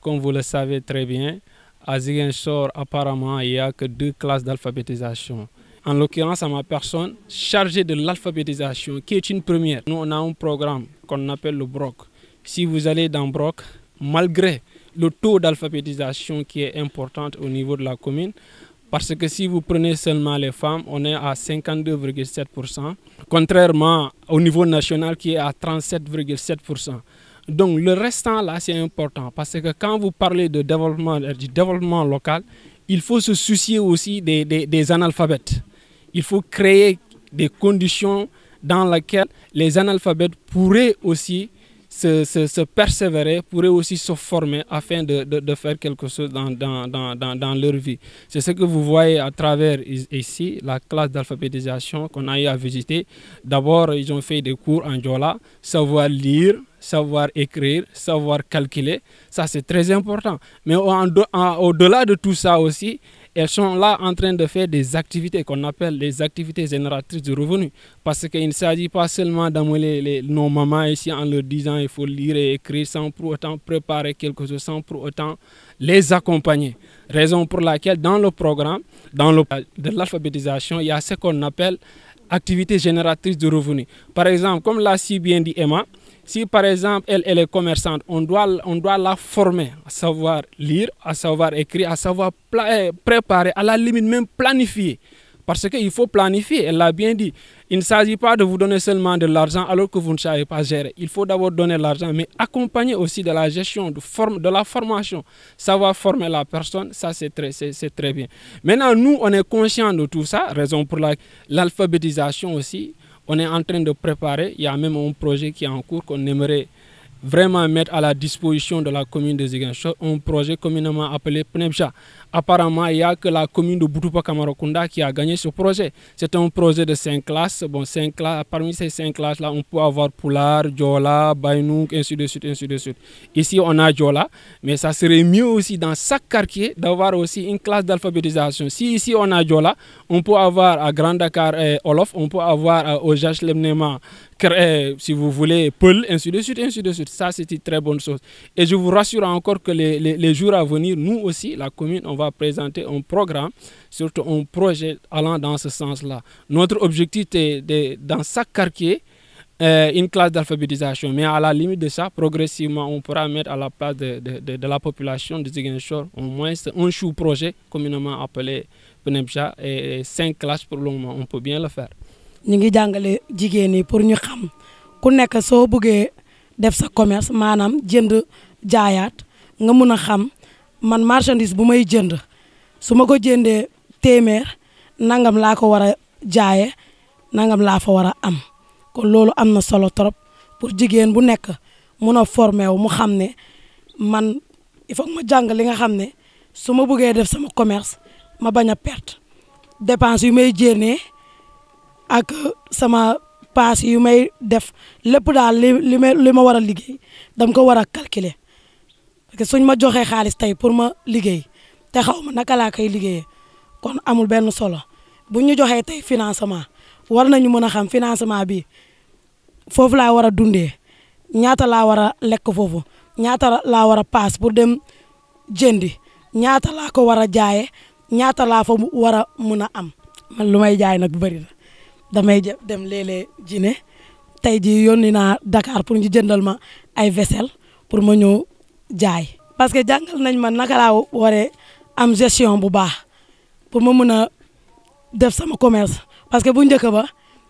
Comme vous le savez très bien, à Ziguinchor, apparemment, il n'y a que 2 classes d'alphabétisation. En l'occurrence, à ma personne, chargée de l'alphabétisation, qui est une première. Nous, on a un programme qu'on appelle le BROC. Si vous allez dans BROC, malgré le taux d'alphabétisation qui est important au niveau de la commune, parce que si vous prenez seulement les femmes, on est à 52,7%, contrairement au niveau national qui est à 37,7%. Donc le restant là, c'est important, parce que quand vous parlez de du développement local, il faut se soucier aussi des analphabètes. Il faut créer des conditions dans lesquelles les analphabètes pourraient aussi se persévérer, pourraient aussi se former afin de faire quelque chose dans leur vie. C'est ce que vous voyez à travers ici, la classe d'alphabétisation qu'on a eu à visiter. D'abord, ils ont fait des cours en Diola, savoir lire, savoir écrire, savoir calculer. Ça, c'est très important. Mais au-delà de tout ça aussi, elles sont là en train de faire des activités qu'on appelle des activités génératrices de revenus. Parce qu'il ne s'agit pas seulement d'amener nos mamans ici en leur disant il faut lire et écrire sans pour autant préparer quelque chose, sans pour autant les accompagner. Raison pour laquelle dans le programme de l'alphabétisation, il y a ce qu'on appelle activités génératrices de revenus. Par exemple, comme l'a si bien dit Emma, si par exemple elle est commerçante, on doit la former à savoir lire, à savoir écrire, à savoir préparer, à la limite même planifier. Parce qu'il faut planifier, elle l'a bien dit. Il ne s'agit pas de vous donner seulement de l'argent alors que vous ne savez pas gérer. Il faut d'abord donner l'argent, mais accompagner aussi de la gestion, de la formation. Savoir former la personne, ça c'est très bien. Maintenant, nous, on est conscients de tout ça, raison pour l'alphabétisation aussi. On est en train de préparer, il y a même un projet qui est en cours qu'on aimerait vraiment mettre à la disposition de la commune de Ziguinchor, un projet communément appelé PNEBJA. Apparemment, il n'y a que la commune de Boutoupa Kamarakunda qui a gagné ce projet. C'est un projet de 5 classes. Bon, 5 classes. Parmi ces 5 classes-là, on peut avoir Poulard, Diola, Bainouk, ainsi de suite, ainsi de suite. Ici, on a Diola, mais ça serait mieux aussi dans chaque quartier d'avoir aussi une classe d'alphabétisation. Si ici, on a Diola, on peut avoir à Grand Dakar Olof, on peut avoir au Jach Lemnema, si vous voulez, Peul, ainsi de suite, ainsi de suite. Ça, c'est une très bonne chose. Et je vous rassure encore que les jours à venir, nous aussi, la commune, on va présenter un programme, surtout un projet allant dans ce sens-là. Notre objectif est dans chaque quartier, une classe d'alphabétisation. Mais à la limite de ça, progressivement, on pourra mettre à la place de la population de Ziguinchor au moins un chou-projet communément appelé PNEBJA et 5 classes pour le moment. On peut bien le faire. Nous ngi jàngale jigéen ñi pour ñu xam ku nekk soo bëggee def sa commerce maanaam jënd jaayaat nga mun a xam man marchandise bu may jënd su ma ko jëndee téeméer nangam laa ko war a jaayee nangam laa fa war a am kon loolu am na solo trop pour jigéen bu nekk mun a formé wu mu xam ne man il faut ma jàng li nga xam ne su ma bëggee def sama commerce ma bañ a perte dépense yu may jénnee ak sama paas yu may def lépp daal li ma war a liggéey dama ko war a calculer parce que suñ ma joxee xaalis tey pour ma liggéey te xaw ma naka laa koy liggéeyee kon amul benn solo bu ñu joxee tey financement war nañu mën a xam financement bi foofu laa war a dundee ñaata laa war a lekk foofu ñaata laa war a paas pour dem jëndi ñaata laa ko war a jaayee ñaata laa fa war a mën a am man lu may jaay nag bëri na damay dem léeg-léeg Jine tey jii yónni naa Dakar pour ñu jëndal ma ay vaisselle pour ma ñëw jaay. parce que jàngal nañ ma naka laa waree am gestion bu baax pour ma mën a def sama commerce parce que bu njëkk ba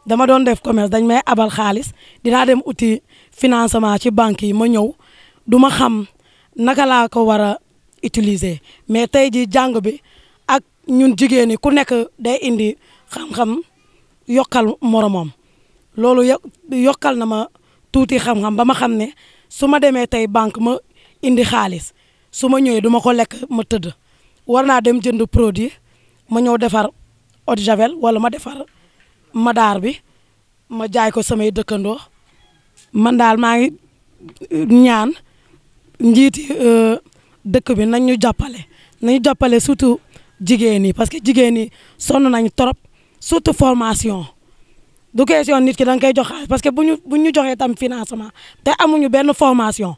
dama doon def commerce dañ may abal xaalis dinaa dem uti financement ci banque yi ma ñëw du ma xam naka laa ko war a utiliser mais tey jii jàng bi ak ñun jigéen ñi ku nekk day indi xam-xam. Yokkal moromam loolu yokkal na ma tuuti xam-xam ba ma xam ne su ma demee tey banque ma indi xaalis su ma ñëwee du ma ko lekk ma tëdd war naa dem jënd produit ma ñëw defar eau de javel wala ma defar madaar bi ma jaay ko samay dëkkandoo man daal maa ngi ñaan njiiti dëkk bi nañ ñu jàppale surtout jigéen ñi parce que jigéen ñi sonn nañ trop. surtout formation du question nit ki da nga koy jox xaalis parce que bu ñu joxee tam financement te amuñu benn formation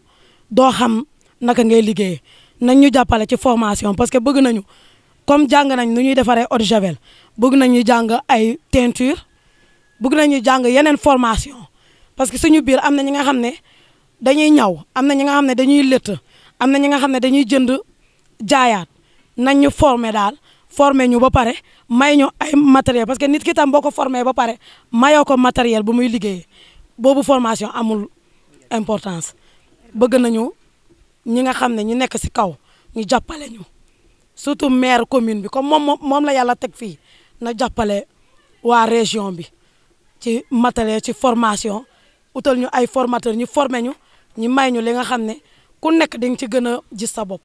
doo xam naka ngay liggéey nañ ñu jàppale ci formation parce que bëgg nañu comme jàng nañ nu ñuy defaree eau de javel bëgg nañu jàng ay teinture bëgg nañu jàng yeneen formation parce que suñu biir am na ñi nga xam ne dañuy ñaw am na ñi nga xam ne dañuy lëtt am na ñi nga xam ne dañuy jënd jaayaat nañ ñu former daal former ñu ba pare may ñu ay matériel parce que nit ki tam boo ko former ba pare mayoo ko matériel bu muy liggéeyee boobu formation amul importance bëgg nañu ñi nga xam ne ñu nekk ci kaw ñu jàppale ñu surtout maire commune bi comme moom la yàlla teg fii na jàppale waa région bi ci matériel ci formation utal ñu ay formateur ñu former ñu may ñu li nga xam ne ku nekk di nga ci gën a gis sa bopp.